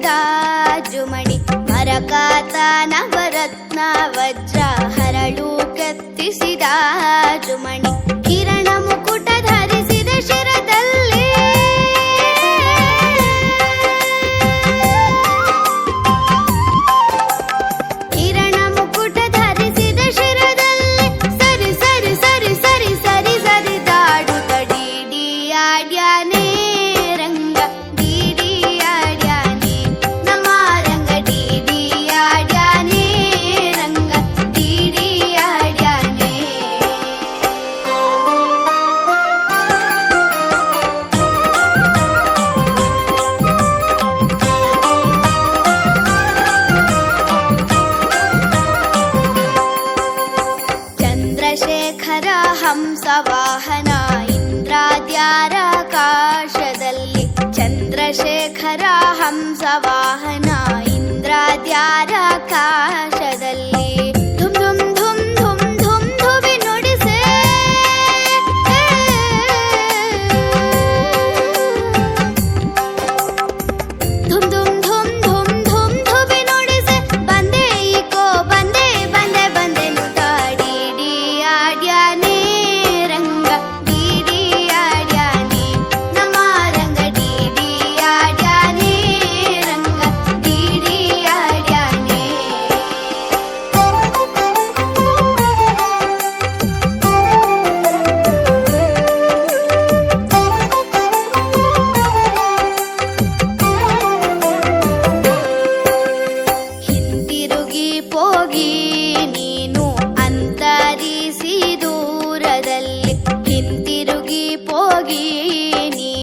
ವಿರಾಜುಮಣಿ ಮರಕಾತ ನವರತ್ನ ವಜ್ರ ಹರಳು ಕೆತ್ತಿಸಿದ ಜುಮಣಿ ಕಿರಣ ಮುಕುಟ ಧರಿಸಿದ ಶಿರದಲ್ಲಿ ಕಿರಣ ಮುಕುಟ ಧರಿಸಿದ ಶಿರದಲ್ಲಿ ಸರಿ ಸರಿ ಸರಿ ಸರಿ ಸರಿ ಸರಿ ದಾಡುತ್ತ ಡಿಡಿಯಾಡ್ಯಾನೆ ರಂಗ ಡಿಡಿಯಾಡ್ಯಾನೆ ನಮ್ಮ ರಂಗ ಡಿಡಿಯಾಡ್ಯಾನೆ ರಂಗ ಡಿಡಿಯಾಡ್ಯಾನೆ. ಚಂದ್ರಶೇಖರ ಹಂಸವಾಹನ ಇಂದ್ರಾದ್ಯಾರಾಕಾಶದಲ್ಲಿ ಚಂದ್ರಶೇಖರ ಹಂಸವಾಹನ ಇಂದ್ರಾದ್ಯಾರಾಕಾಶದಲ್ಲಿ